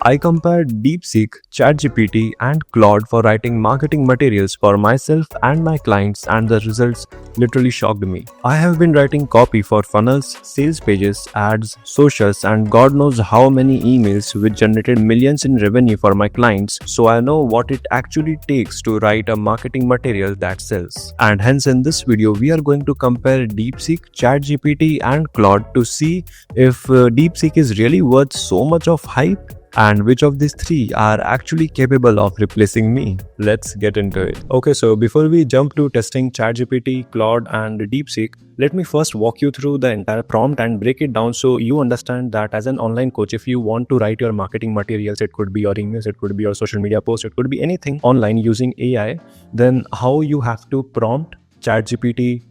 I compared DeepSeek, ChatGPT, and Claude for writing marketing materials for myself and my clients, and the results literally shocked me. I have been writing copy for funnels, sales pages, ads, socials, and God knows how many emails which generated millions in revenue for my clients, so I know what it actually takes to write a marketing material that sells. And hence, in this video, we are going to compare DeepSeek, ChatGPT, and Claude to see if DeepSeek is really worth so much of hype and which of these three are actually capable of replacing me. Let's get into it. Okay, so before we jump to testing ChatGPT, Claude, and DeepSeek, let me first walk you through the entire prompt and break it down so you understand that as an online coach, if you want to write your marketing materials, it could be your emails, it could be your social media post, it could be anything online using AI, then how you have to prompt ChatGPT,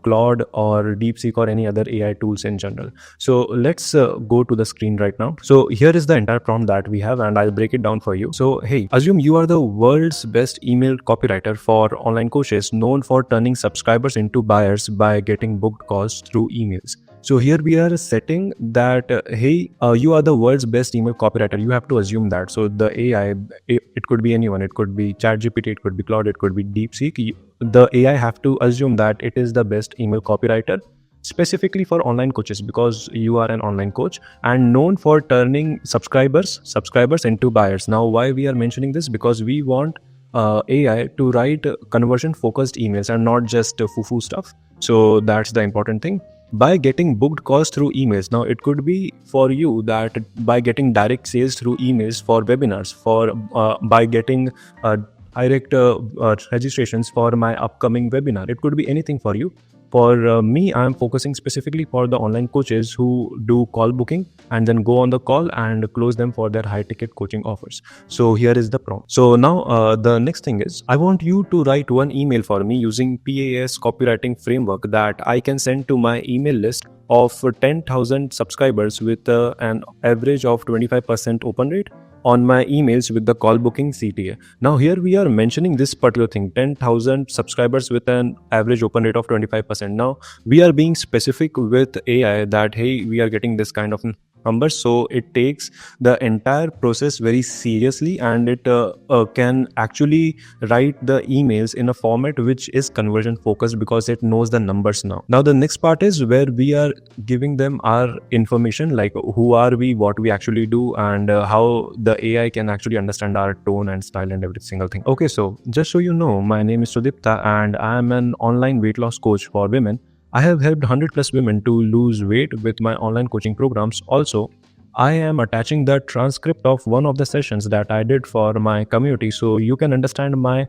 Claude or DeepSeek or any other AI tools in general. So let's go to the screen right now. So here is the entire prompt that we have and I'll break it down for you. So hey, assume you are the world's best email copywriter for online coaches known for turning subscribers into buyers by getting booked calls through emails. So here we are setting that, hey, you are the world's best email copywriter. You have to assume that. So the AI, it could be anyone. It could be ChatGPT, it could be Claude, it could be DeepSeek. The AI have to assume that it is the best email copywriter specifically for online coaches because you are an online coach and known for turning subscribers into buyers. Now, why we are mentioning this? Because we want AI to write conversion focused emails and not just foo-foo stuff. So that's the important thing. By getting booked calls through emails. Now it could be for you that by getting direct sales through emails for webinars, for by getting direct registrations for my upcoming webinar. It could be anything for you. For me, I'm focusing specifically for the online coaches who do call booking and then go on the call and close them for their high ticket coaching offers. So here is the prompt. So now the next thing is I want you to write one email for me using PAS copywriting framework that I can send to my email list of 10,000 subscribers with an average of 25% open rate on my emails with the call booking CTA. Now here we are mentioning this particular thing, 10,000 subscribers with an average open rate of 25%. Now we are being specific with AI that, hey, we are getting this kind of numbers. So it takes the entire process very seriously and it can actually write the emails in a format which is conversion focused because it knows the numbers now. Now the next part is where we are giving them our information, like who are we, what we actually do, and how the AI can actually understand our tone and style and every single thing. Okay, so just so you know, my name is Sudipta and I am an online weight loss coach for women. I have helped 100 plus women to lose weight with my online coaching programs. Also, I am attaching the transcript of one of the sessions that I did for my community so you can understand my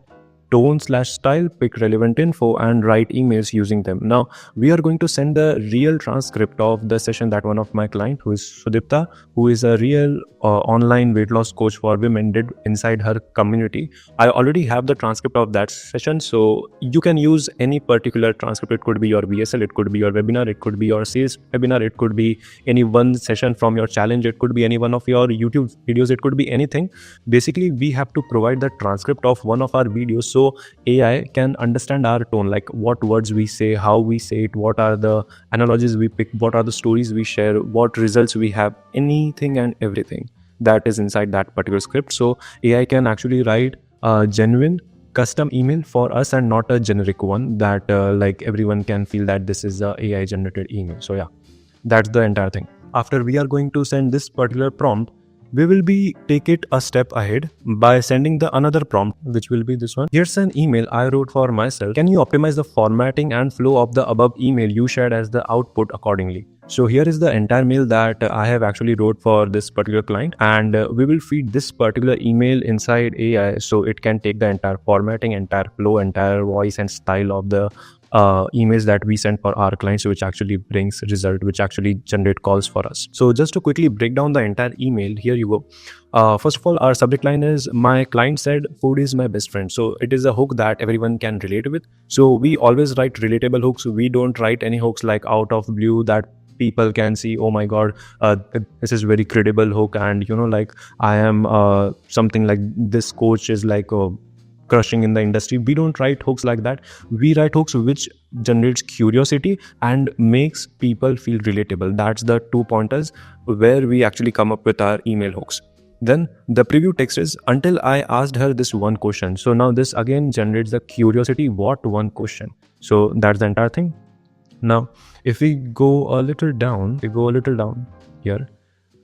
tone/style, pick relevant info and write emails using them. Now we are going to send the real transcript of the session that one of my client, who is Sudipta, who is a real online weight loss coach for women, did inside her community. I already have the transcript of that session, so you can use any particular transcript. It could be your VSL, it could be your webinar, it could be your sales webinar, it could be any one session from your challenge, it could be any one of your YouTube videos, it could be anything. Basically we have to provide the transcript of one of our videos so AI can understand our tone, like what words we say, how we say it, what are the analogies we pick, what are the stories we share, what results we have, anything and everything that is inside that particular script. So AI can actually write a genuine custom email for us and not a generic one that like everyone can feel that this is a AI generated email. So yeah, that's the entire thing. After we are going to send this particular prompt, we will take it a step ahead by sending the another prompt, which will be this one. Here's an email I wrote for myself. Can you optimize the formatting and flow of the above email you shared as the output accordingly? So here is the entire mail that I have actually wrote for this particular client, and we will feed this particular email inside AI so it can take the entire formatting, entire flow, entire voice and style of the emails that we send for our clients, which actually brings result, which actually generate calls for us. So just to quickly break down the entire email, here you go. First of all, our subject line is my client said food is my best friend. So it is a hook that everyone can relate with. So we always write relatable hooks. We don't write any hooks like out of blue that people can see, oh my god, this is very credible hook, and you know, like I am something like this coach is like crushing in the industry. We don't write hooks like that. We write hooks which generates curiosity and makes people feel relatable. That's the 2 pointers where we actually come up with our email hooks. Then the preview text is until I asked her this one question. So now this again generates the curiosity, what one question. So that's the entire thing. Now, if we go a little down, here,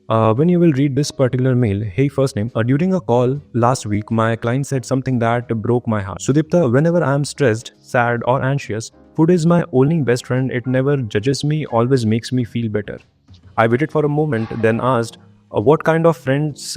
when you will read this particular mail, hey first name, during a call last week, my client said something that broke my heart. Sudipta, whenever I am stressed, sad or anxious, food is my only best friend. It never judges me, always makes me feel better. I waited for a moment, then asked, what kind of friends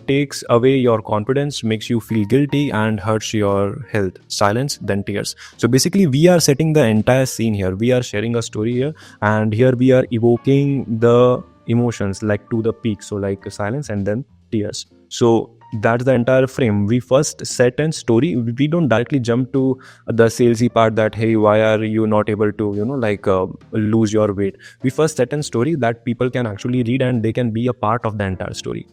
takes away your confidence, makes you feel guilty, and hurts your health? Silence, then tears. So basically, we are setting the entire scene here. We are sharing a story here, and here we are evoking the emotions like to the peak. So, like silence and then tears. So, that's the entire frame. We first set a story. We don't directly jump to the salesy part that, hey, why are you not able to, lose your weight? We first set a story that people can actually read and they can be a part of the entire story.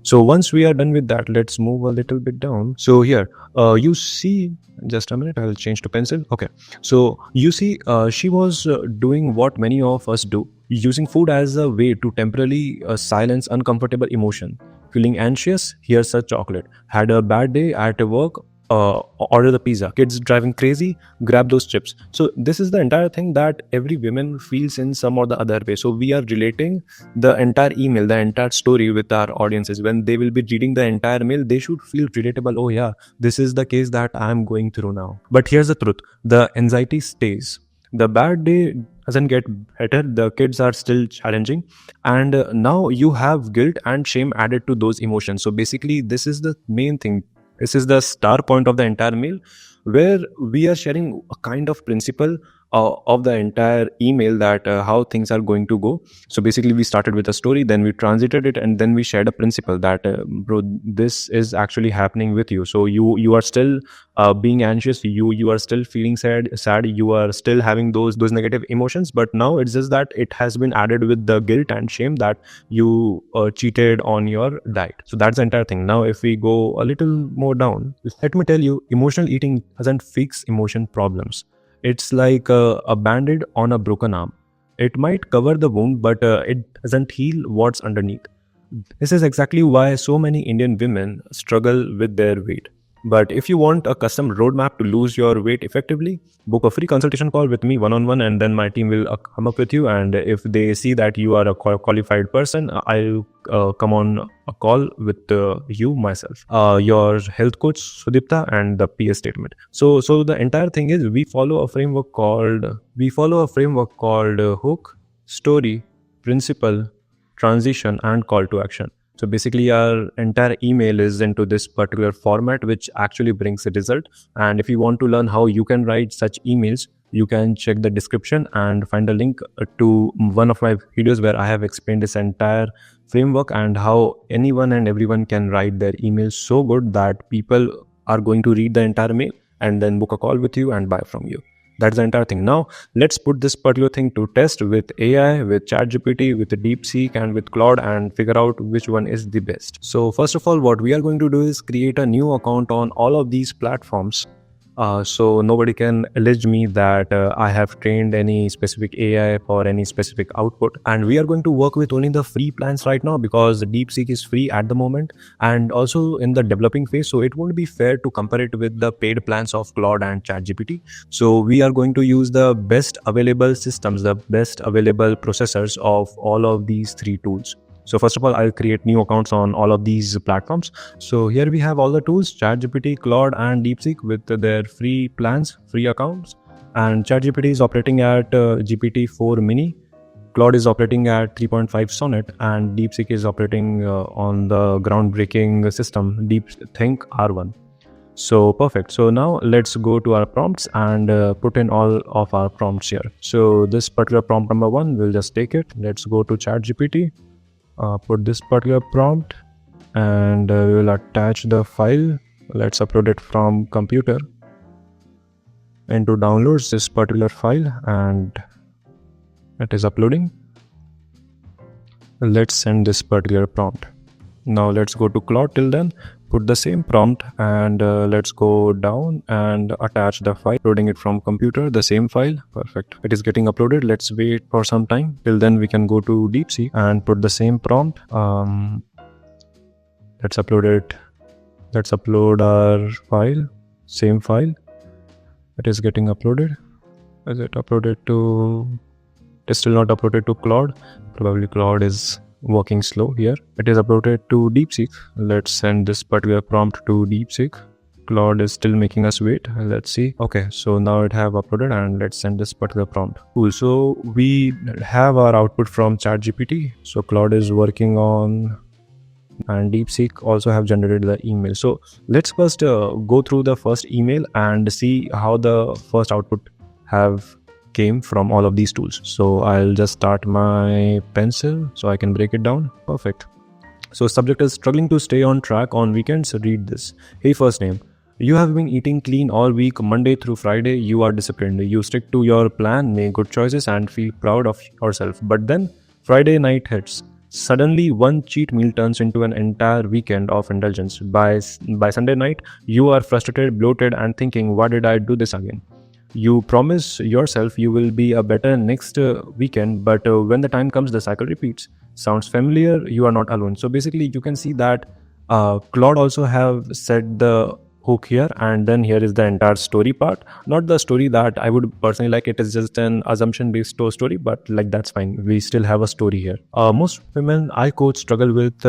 So once we are done with that, let's move a little bit down. So here, you see, just a minute, I'll change to pencil. Okay. So you see, she was doing what many of us do, using food as a way to temporarily silence uncomfortable emotion. Feeling anxious, here's a chocolate. Had a bad day at work, order the pizza. Kids driving crazy, grab those chips. So this is the entire thing that every woman feels in some or the other way. So we are relating the entire email, the entire story with our audiences. When they will be reading the entire mail, they should feel relatable. Oh yeah, this is the case that I'm going through now. But here's the truth, the anxiety stays. The bad day doesn't get better, the kids are still challenging, and now you have guilt and shame added to those emotions. So basically this is the main thing. This is the star point of the entire meal, where we are sharing a kind of principle of the entire email, that how things are going to go. So basically we started with a story, then we transited it, and then we shared a principle that bro, this is actually happening with you. So you are still being anxious, you are still feeling sad, you are still having those negative emotions, but now it's just that it has been added with the guilt and shame that you cheated on your diet. So that's the entire thing. Now if we go a little more down, let me tell you, emotional eating doesn't fix emotion problems. It's like a band-aid on a broken arm. It might cover the wound, but it doesn't heal what's underneath. This is exactly why so many Indian women struggle with their weight. But if you want a custom roadmap to lose your weight effectively, book a free consultation call with me one-on-one, and then my team will come up with you. And if they see that you are a qualified person, I'll come on a call with you myself, your health coach Sudipta, and the PS statement. So the entire thing is we follow a framework called hook, story, principle, transition, and call to action. So basically our entire email is into this particular format, which actually brings a result. And if you want to learn how you can write such emails, you can check the description and find a link to one of my videos where I have explained this entire framework and how anyone and everyone can write their emails so good that people are going to read the entire mail and then book a call with you and buy from you. That's the entire thing. Now, let's put this particular thing to test with AI, with ChatGPT, with DeepSeek, and with Claude, and figure out which one is the best. So first of all, what we are going to do is create a new account on all of these platforms. So nobody can allege me that I have trained any specific AI for any specific output. And we are going to work with only the free plans right now, because the DeepSeek is free at the moment and also in the developing phase. So it won't be fair to compare it with the paid plans of Claude and ChatGPT. So we are going to use the best available systems, the best available processors of all of these three tools. So first of all, I'll create new accounts on all of these platforms. So here we have all the tools, ChatGPT, Claude, and DeepSeek with their free plans, free accounts. And ChatGPT is operating at GPT-4 Mini. Claude is operating at 3.5 Sonnet, and DeepSeek is operating on the groundbreaking system, DeepThink R1. So perfect. So now let's go to our prompts and put in all of our prompts here. So this particular prompt number 1, we'll just take it. Let's go to ChatGPT. Put this particular prompt, and we will attach the file. Let's upload it from computer into downloads, this particular file, and it is uploading. Let's send this particular prompt. Now let's go to Claude. Till then, put the same prompt, and let's go down and attach the file, loading it from computer, the same file. Perfect. It is getting uploaded. Let's wait for some time. Till then, we can go to DeepSeek and put the same prompt. Let's upload it. Let's upload our file, same file. It is getting uploaded. Is it uploaded to? It is still not uploaded to Claude. Probably Claude is working slow here. It is uploaded to DeepSeek. Let's send this particular prompt to DeepSeek. Claude is still making us wait. Let's see. Okay, so now it have uploaded, and let's send this particular prompt. Cool. So we have our output from ChatGPT. So Claude is working on, and DeepSeek also have generated the email. So let's first go through the first email and see how the first output have came from all of these tools. So I'll just start my pencil so I can break it down. Perfect. So subject is struggling to stay on track on weekends. Read this. Hey, first name. You have been eating clean all week, Monday through Friday. You are disciplined. You stick to your plan, make good choices, and feel proud of yourself. But then Friday night hits. Suddenly, one cheat meal turns into an entire weekend of indulgence. By Sunday night, you are frustrated, bloated, and thinking, why did I do this again? You promise yourself you will be a better next weekend, but when the time comes, the cycle repeats. Sounds familiar? You are not alone. So basically, you can see that Claude also have set the hook here, and then here is the entire story part. Not the story that I would personally like. It is just an assumption based story, but like that's fine. We still have a story here. Most women I coach struggle with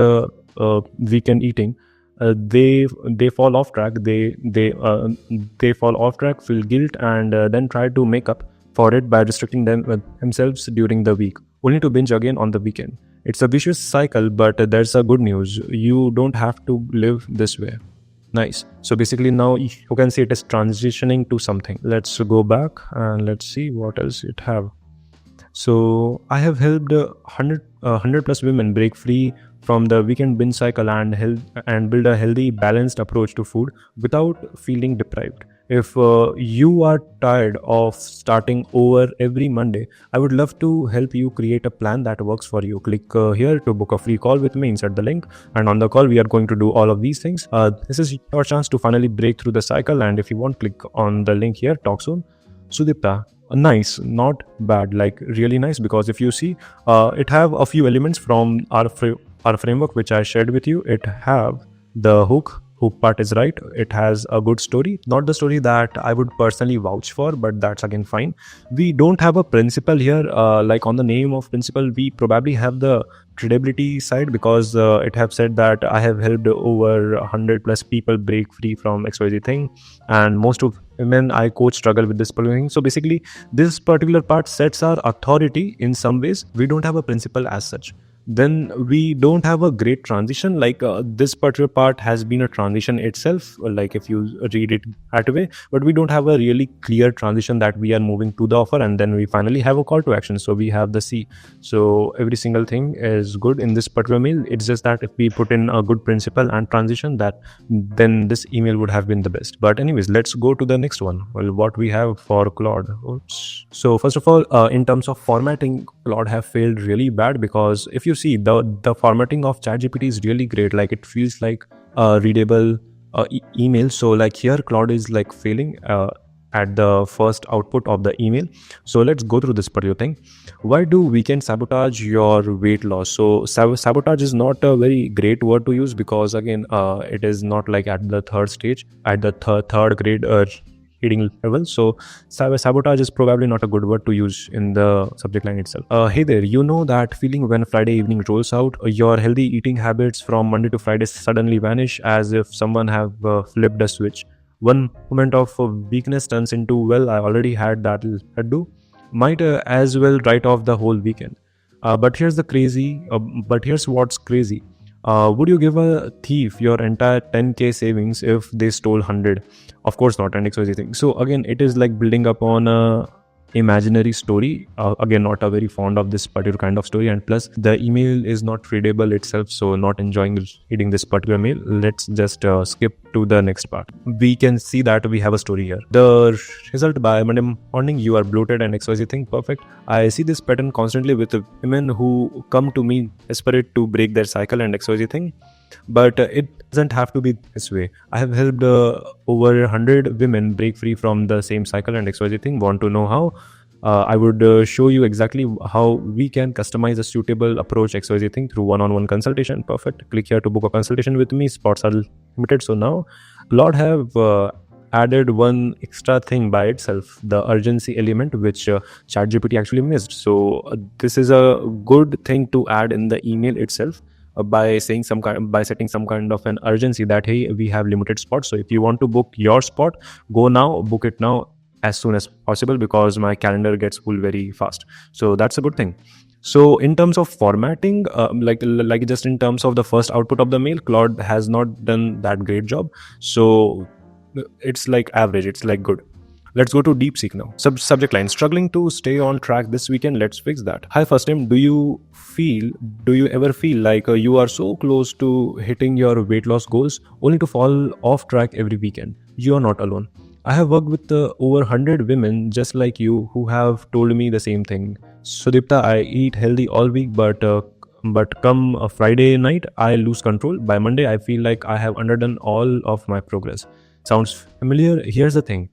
weekend eating. They fall off track. They fall off track, feel guilt, and then try to make up for it by restricting themselves during the week, only to binge again on the weekend. It's a vicious cycle, but there's a good news. You don't have to live this way. Nice. So basically now you can see it is transitioning to something. Let's go back and let's see what else it have. So I have helped 100 plus women break free from the weekend binge cycle and build a healthy, balanced approach to food without feeling deprived. If you are tired of starting over every Monday, I would love to help you create a plan that works for you. Click here to book a free call with me. Insert the link, and on the call we are going to do all of these things. This is your chance to finally break through the cycle, and if you want, click on the link here. Talk soon. Sudipta. Nice, not bad, like really nice, because if you see it have a few elements from our framework which I shared with you. It have the hook part is right. It has a good story, not the story that I would personally vouch for, but that's again fine. We don't have a principle here, like on the name of principle we probably have the credibility side, because it have said that I have helped over 100 plus people break free from XYZ thing, and most of women I coach struggle with this particular thing. So basically this particular part sets our authority in some ways. We don't have a principle as such. Then we don't have a great transition, like this particular part has been a transition itself, like if you read it that way, but we don't have a really clear transition that we are moving to the offer, and then we finally have a call to action. So we have the C. So every single thing is good in this particular mail. It's just that if we put in a good principle and transition, that then this email would have been the best. But anyways, let's go to the next one. Well, what we have for Claude. Oops. So first of all, in terms of formatting, Claude have failed really bad, because if you see the formatting of ChatGPT is really great. Like it feels like a readable email. So like here Claude is like failing at the first output of the email. So let's go through this particular thing. Why do weekend sabotage your weight loss? So sabotage is not a very great word to use, because again it is not like at the third stage, at the third grade reading level. So sabotage is probably not a good word to use in the subject line itself. Hey there, you know that feeling when Friday evening rolls out, your healthy eating habits from Monday to Friday suddenly vanish as if someone have flipped a switch. One moment of weakness turns into, well, I already had that do, might as well write off the whole weekend. But here's what's crazy. Would you give a thief your entire 10k savings if they stole 100? Of course not, and XYZ thing. So again, it is like building up on a imaginary story. Again, not a very fond of this particular kind of story, and plus the email is not readable itself, so not enjoying reading this particular mail. Let's just skip to the next part. We can see that we have a story here. The result: by Monday morning you are bloated and XYZ thing. Perfect. I see this pattern constantly with women who come to me desperate to break their cycle and XYZ thing. But it doesn't have to be this way. I have helped over 100 women break free from the same cycle and XYZ thing. Want to know how? I would show you exactly how we can customize a suitable approach XYZ thing through one-on-one consultation. Perfect. Click here to book a consultation with me. Spots are limited. So now Claude have added one extra thing by itself, the urgency element, which ChatGPT actually missed. So this is a good thing to add in the email itself, by saying by setting some kind of an urgency that, hey, we have limited spots, so if you want to book your spot, go now, book it now as soon as possible, because my calendar gets full very fast. So that's a good thing. So in terms of formatting, like just in terms of the first output of the mail, Claude has not done that great job. So it's like average, it's like good. Let's go to DeepSeek now. Subject line: struggling to stay on track this weekend. Let's fix that. Hi, first time. Do you ever feel like you are so close to hitting your weight loss goals only to fall off track every weekend? You are not alone. I have worked with over 100 women just like you who have told me the same thing. Sudipta, I eat healthy all week, but come a Friday night, I lose control. By Monday, I feel like I have underdone all of my progress. Sounds familiar? Here's the thing.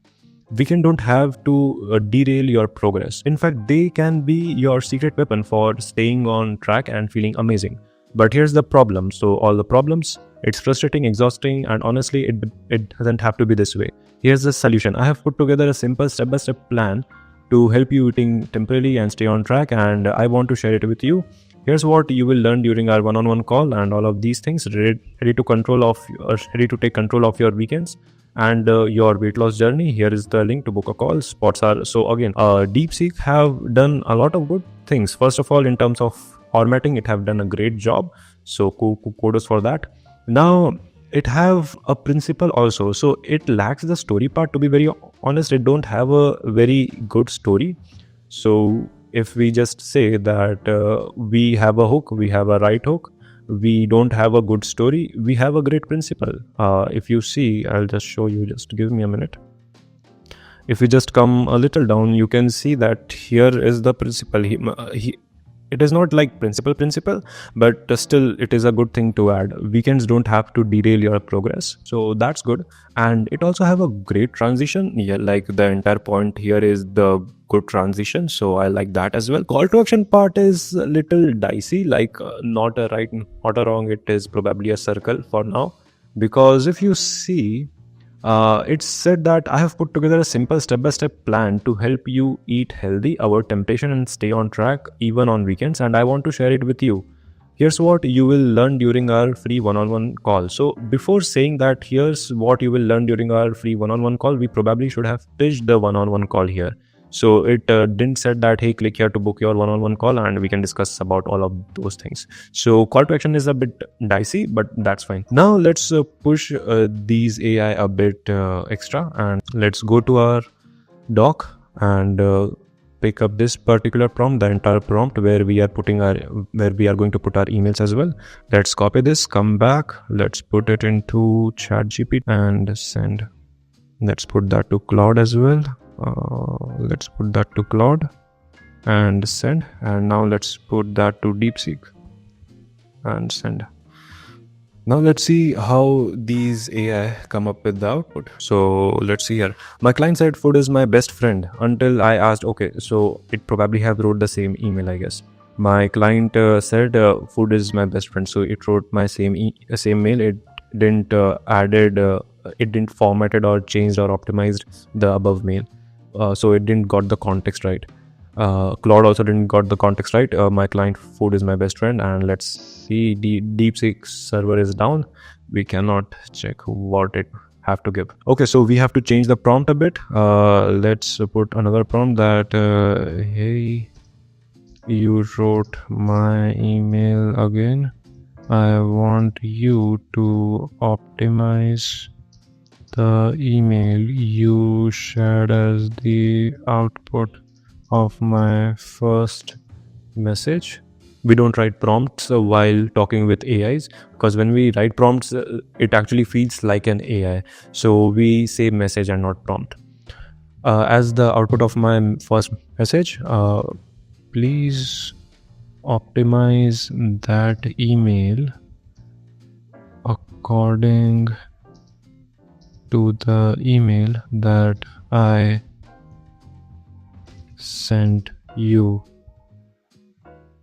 Weekend don't have to derail your progress. In fact, they can be your secret weapon for staying on track and feeling amazing. But here's the problem. So all the problems, it's frustrating, exhausting, and honestly, it doesn't have to be this way. Here's the solution. I have put together a simple step-by-step plan to help you eating temporarily and stay on track, and I want to share it with you. Here's what you will learn during our one-on-one call, and all of these things ready to take control of your weekends and your weight loss journey. Here is the link to book a call. Spots are so again, DeepSeek have done a lot of good things. First of all, in terms of formatting, it have done a great job, so kudos for that. Now it have a principle also, so it lacks the story part. To be very honest, it don't have a very good story. So if we just say that we have a hook, we have a right hook, we don't have a good story, we have a great principle. If you see, I'll just show you, just give me a minute. If you just come a little down, you can see that here is the principle. It is not like principle, but still it is a good thing to add. Weekends don't have to derail your progress, so that's good. And it also have a great transition. Yeah, like the entire point here is the good transition, so I like that as well. Call to action part is a little dicey, like not a right, not a wrong, it is probably a circle for now. Because if you see, it's said that I have put together a simple step-by-step plan to help you eat healthy, avoid temptation, and stay on track even on weekends, and I want to share it with you. Here's what you will learn during our free one-on-one call. So before saying that here's what you will learn during our free one-on-one call, we probably should have pitched the one-on-one call here. So it didn't said that, hey, click here to book your one-on-one call and we can discuss about all of those things. So call to action is a bit dicey, but that's fine. Now let's push these AI a bit extra, and let's go to our doc and pick up this particular prompt, the entire prompt where we are going to put our emails as well. Let's copy this, come back, let's put it into ChatGPT and send. Let's put that to Claude as well. Let's put that to Claude and send. And now let's put that to DeepSeek and send. Now let's see how these AI come up with the output. So let's see here. My client said food is my best friend until I asked, okay, so it probably have wrote the same email, I guess. My client said food is my best friend, so it wrote my same mail. It didn't it didn't formatted or changed or optimized the above mail. So it didn't got the context right. Claude also didn't got the context right. My client food is my best friend, and let's see, the DeepSeek server is down. We cannot check what it have to give. Okay, so we have to change the prompt a bit. Let's put another prompt that hey, you wrote my email again. I want you to optimize the email you shared as the output of my first message. We don't write prompts while talking with AIs, because when we write prompts, it actually feels like an AI. So we say message and not prompt. As the output of my first message, please optimize that email according to the email that I sent you.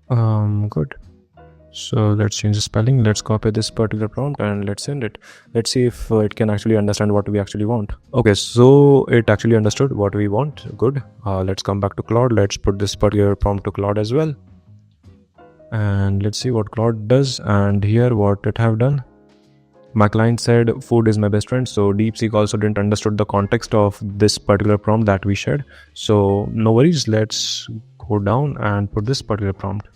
Good. So let's change the spelling. Let's copy this particular prompt and let's send it. Let's see if it can actually understand what we actually want. Okay, so it actually understood what we want. Good. Let's come back to Claude. Let's put this particular prompt to Claude as well. And let's see what Claude does. And here what it have done. My client said food is my best friend. So DeepSeek also didn't understood the context of this particular prompt that we shared. So no worries. Let's go down and put this particular prompt.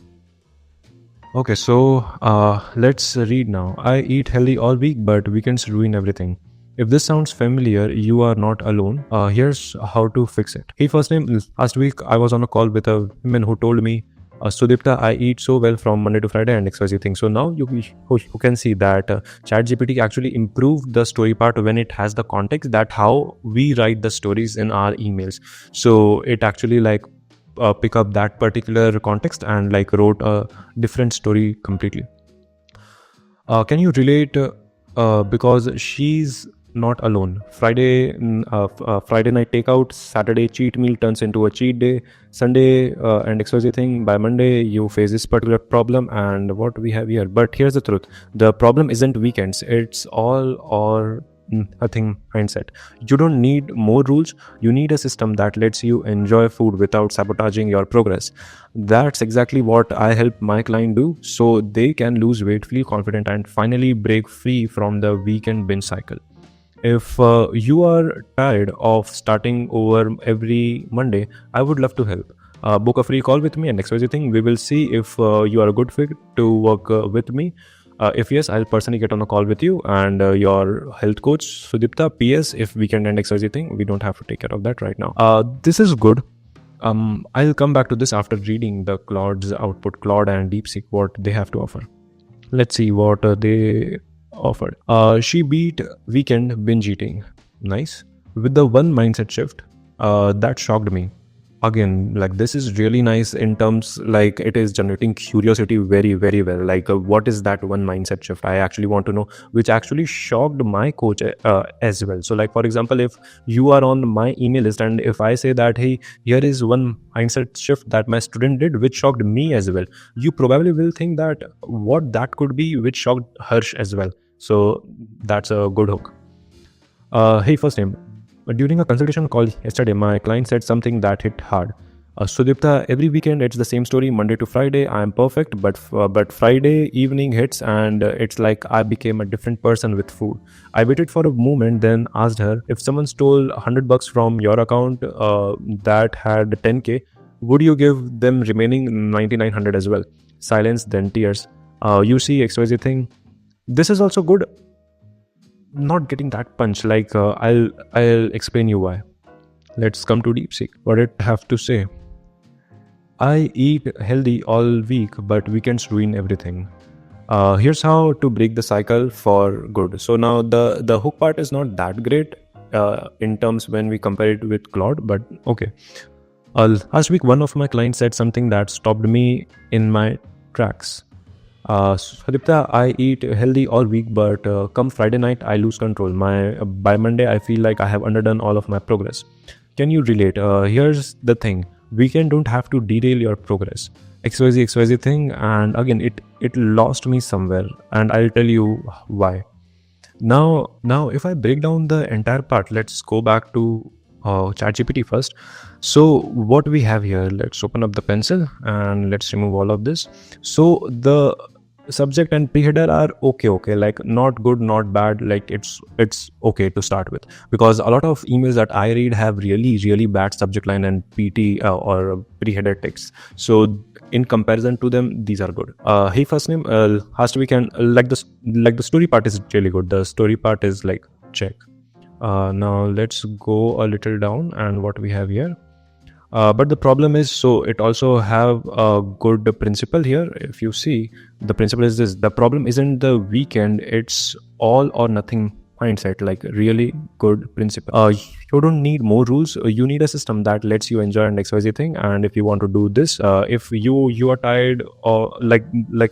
Okay, so let's read now. I eat healthy all week, but weekends ruin everything. If this sounds familiar, you are not alone. Here's how to fix it. Hey, first name. Last week, I was on a call with a woman who told me, Sudipta, I eat so well from Monday to Friday and XYZ thing. So now you can see that ChatGPT actually improved the story part when it has the context that how we write the stories in our emails. So it actually like pick up that particular context and like wrote a different story completely. Can you relate? Because she's not alone. Friday night takeout, Saturday cheat meal turns into a cheat day, Sunday and XYZ thing. By Monday, you face this particular problem, and what we have here. But here's the truth: the problem isn't weekends; it's all or nothing mindset. You don't need more rules. You need a system that lets you enjoy food without sabotaging your progress. That's exactly what I help my client do, so they can lose weight, feel confident, and finally break free from the weekend binge cycle. If you are tired of starting over every Monday, I would love to help. Book a free call with me and XYZ thing. We will see if you are a good fit to work with me. If yes, I'll personally get on a call with you and your health coach, Sudipta. PS, if we can end XYZ thing, we don't have to take care of that right now. This is good. I'll come back to this after reading the Claude's output, Claude and DeepSeek, what they have to offer. Let's see what they offered. She beat weekend binge eating. Nice. With the one mindset shift, that shocked me. Again, like this is really nice in terms like it is generating curiosity very, very well. Like what is that one mindset shift? I actually want to know, which actually shocked my coach as well. So like, for example, if you are on my email list and if I say that, hey, here is one mindset shift that my student did, which shocked me as well, you probably will think that what that could be, which shocked Harsh as well. So that's a good hook. Hey, first name. During a consultation call yesterday, my client said something that hit hard. Sudipta, every weekend it's the same story, Monday to Friday. I am perfect, but Friday evening hits and it's like I became a different person with food. I waited for a moment, then asked her if someone stole $100 from your account that had 10k, would you give them remaining 9900 as well? Silence, then tears. You see XYZ thing. This is also good. Not getting that punch. Like I'll explain you why. Let's come to DeepSeek. What it have to say? I eat healthy all week, but weekends ruin everything. Here's how to break the cycle for good. So now the hook part is not that great in terms when we compare it with Claude, but okay. Last week, one of my clients said something that stopped me in my tracks. Sudipta, I eat healthy all week, but come Friday night, I lose control. By Monday, I feel like I have underdone all of my progress. Can you relate? Here's the thing: weekend don't have to derail your progress. XYZ thing, and again, it lost me somewhere, and I'll tell you why. Now, if I break down the entire part, let's go back to ChatGPT first. So what we have here, let's open up the pencil and let's remove all of this. So the subject and pre-header are okay, like not good, not bad, like it's okay to start with, because a lot of emails that I read have really bad subject line and PT or pre-header text. So in comparison to them, these are good. Hey, first name, last weekend, like the story part is really good. The story part is like check. Now let's go a little down and what we have here. But the problem is, so it also have a good principle here. If you see, the principle is this: the problem isn't the weekend, it's all or nothing mindset, like really good principle. You don't need more rules. You need a system that lets you enjoy an XYZ thing. And if you want to do this, if you are tired or like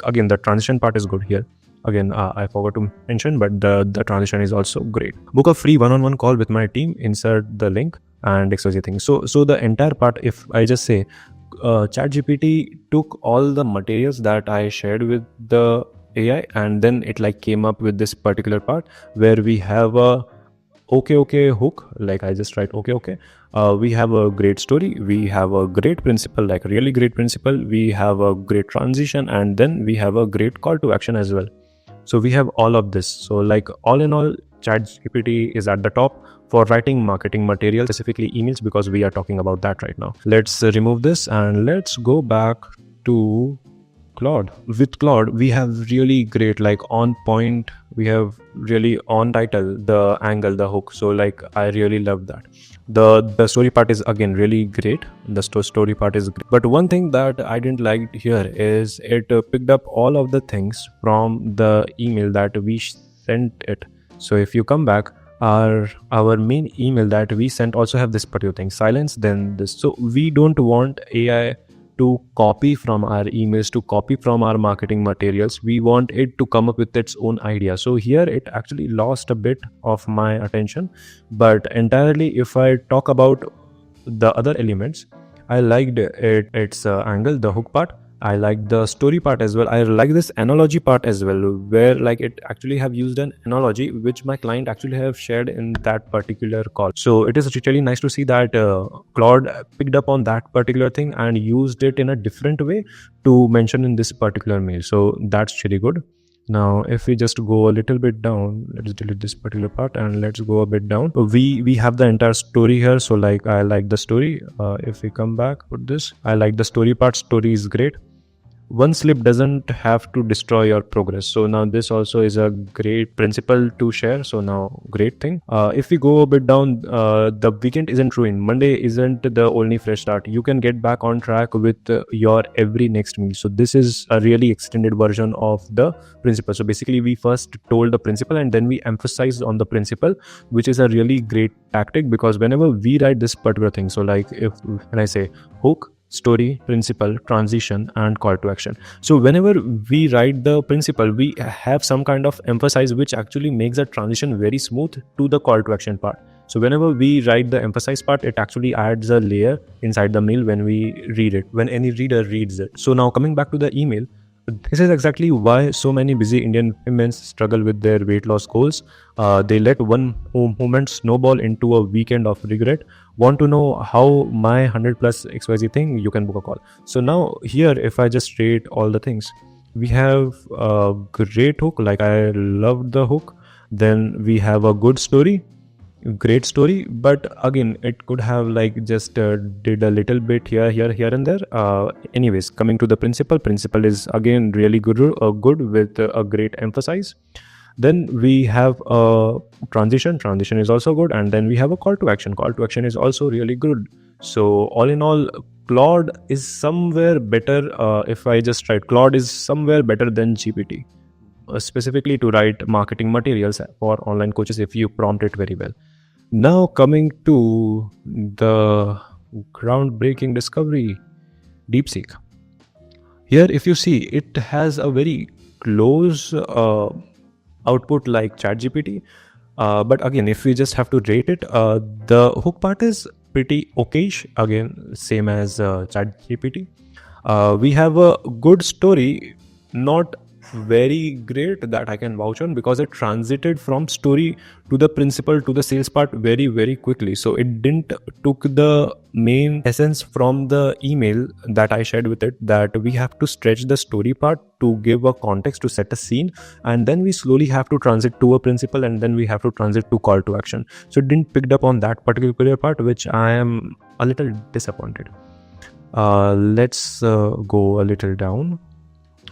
again, the transition part is good here. Again, I forgot to mention, but the transition is also great. Book a free one-on-one call with my team. Insert the link. and XYZ thing. So the entire part, if I just say, ChatGPT took all the materials that I shared with the AI, and then it like came up with this particular part where we have a okay hook. Like I just write okay. We have a great story, we have a great principle, like really great principle, we have a great transition, and then we have a great call to action as well. So we have all of this. So like all in all, ChatGPT is at the top for writing marketing material, specifically emails, because we are talking about that right now. Let's remove this and let's go back to Claude. With Claude, we have really great, like on point, we have really on title, the angle, the hook. So like I really love that. The story part is again really great. The story part is great. But one thing that I didn't like here is it picked up all of the things from the email that we sent it. So if you come back, our main email that we sent also have this particular thing, silence, then this. So we don't want AI to copy from our emails, to copy from our marketing materials. We want it to come up with its own idea. So here it actually lost a bit of my attention. But entirely, if I talk about the other elements, I liked its angle, the hook part. I like the story part as well. I like this analogy part as well, where like it actually have used an analogy which my client actually have shared in that particular call. So it is really nice to see that Claude picked up on that particular thing and used it in a different way to mention in this particular mail. So that's really good. Now if we just go a little bit down, let's delete this particular part and let's go a bit down. We have the entire story here. So like I like the story. If we come back, put this, I like the story part. Story is great. One slip doesn't have to destroy your progress. So now this also is a great principle to share. So now great thing. If we go a bit down, the weekend isn't ruined, Monday isn't the only fresh start, you can get back on track with your every next meal. So this is a really extended version of the principle. So basically we first told the principle and then we emphasized on the principle, which is a really great tactic, because whenever we write this particular thing, so like if when I say hook, story, principle, transition, and call to action. So whenever we write the principle, we have some kind of emphasis which actually makes the transition very smooth to the call to action part. So whenever we write the emphasize part, it actually adds a layer inside the mail when we read it, when any reader reads it. So now coming back to the email, this is exactly why so many busy Indian women struggle with their weight loss goals. They let one moment snowball into a weekend of regret. Want to know how my 100 plus XYZ thing? You can book a call. So now here, if I just rate all the things, we have a great hook. Like I love the hook. Then we have a good story. Great story, but again it could have like just did a little bit here and there. Anyways, coming to the principle is again really good with a great emphasis. Then we have a transition is also good, and then we have a call to action is also really good. So all in all, Claude is somewhere better. If I just write, Claude is somewhere better than GPT, specifically to write marketing materials for online coaches if you prompt it very well. Now coming to the groundbreaking discovery, DeepSeek. Here if you see, it has a very close output like ChatGPT, but again if we just have to rate it, the hook part is pretty okayish, again same as ChatGPT. We have a good story, not very great that I can vouch on, because it transited from story to the principle to the sales part very quickly. So it didn't took the main essence from the email that I shared with it, that we have to stretch the story part to give a context, to set a scene, and then we slowly have to transit to a principle, and then we have to transit to call to action. So it didn't pick up on that particular part, which I am a little disappointed. Let's go a little down.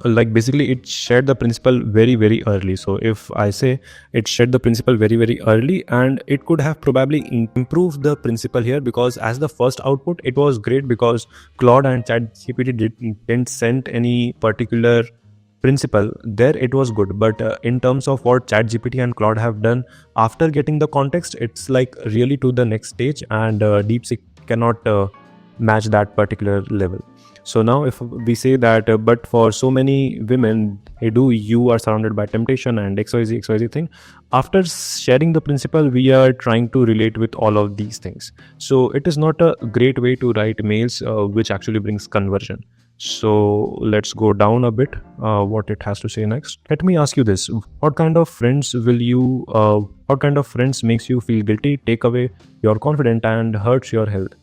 Like basically it shared the principle very early. So if I say it shared the principle very early, and it could have probably improved the principle here, because as the first output it was great, because Claude and ChatGPT didn't send any particular principle there, it was good. But in terms of what ChatGPT and Claude have done after getting the context, it's like really to the next stage, and DeepSeek cannot match that particular level. So now if we say that, but for so many women, hey, do you are surrounded by temptation and XYZ thing. After sharing the principle, we are trying to relate with all of these things. So it is not a great way to write mails which actually brings conversion. So let's go down a bit, what it has to say next. Let me ask you this. What kind of friends what kind of friends makes you feel guilty, take away your confidence and hurts your health?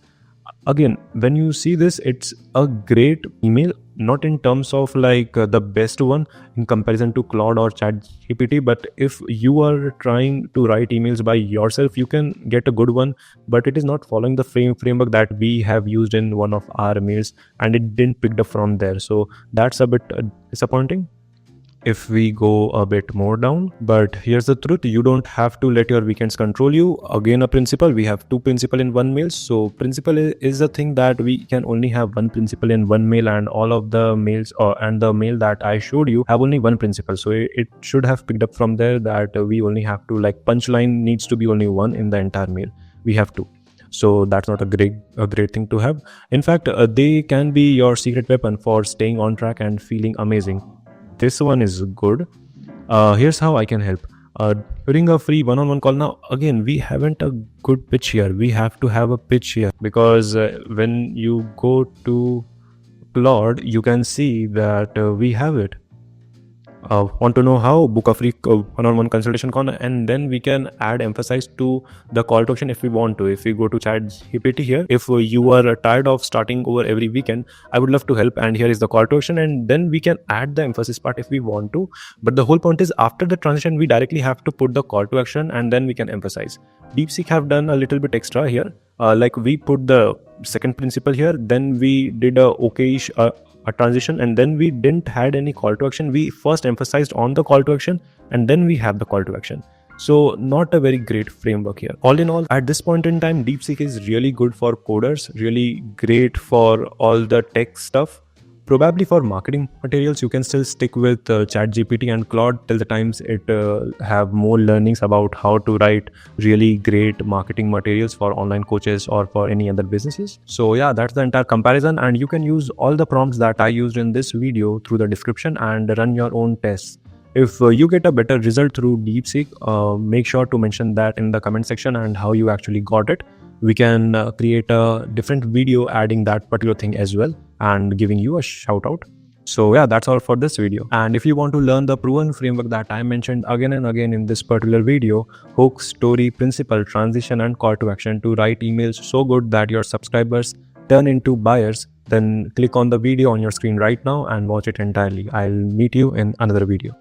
Again, when you see this, it's a great email, not in terms of like the best one in comparison to Claude or ChatGPT, but if you are trying to write emails by yourself, you can get a good one, but it is not following the framework that we have used in one of our mails, and it didn't pick up from there. So that's a bit disappointing if we go a bit more down. But here's the truth, you don't have to let your weekends control you. Again, a principle, we have two principle in one mail. So principle is the thing that we can only have one principle in one mail, and all of the mails and the mail that I showed you have only one principle. So it should have picked up from there that we only have to, like, punchline needs to be only one in the entire mail. We have two. So that's not a great thing to have. In fact, they can be your secret weapon for staying on track and feeling amazing. This one is good. Here's how I can help. During a free one-on-one call, now again, we haven't a good pitch here. We have to have a pitch here, because when you go to Claude, you can see that we have it. Want to know how? Book a free one-on-one consultation call, and then we can add emphasis to the call to action if we want to. If we go to ChatGPT here, if you are tired of starting over every weekend, I would love to help, and here is the call to action, and then we can add the emphasis part if we want to. But the whole point is, after the transition, we directly have to put the call to action, and then we can emphasize. DeepSeek have done a little bit extra here. Like, we put the second principle here, then we did a okayish a transition, and then we didn't had any call to action. We first emphasized on the call to action, and then we have the call to action. So not a very great framework here. All in all, at this point in time, DeepSeek is really good for coders, really great for all the tech stuff. Probably for marketing materials, you can still stick with ChatGPT and Claude till the times it have more learnings about how to write really great marketing materials for online coaches or for any other businesses. So yeah, that's the entire comparison, and you can use all the prompts that I used in this video through the description and run your own tests. If you get a better result through DeepSeek, make sure to mention that in the comment section and how you actually got it. We can create a different video adding that particular thing as well and giving you a shout out. So yeah, that's all for this video. And if you want to learn the proven framework that I mentioned again and again in this particular video, hook, story, principle, transition and call to action to write emails so good that your subscribers turn into buyers, then click on the video on your screen right now and watch it entirely. I'll meet you in another video.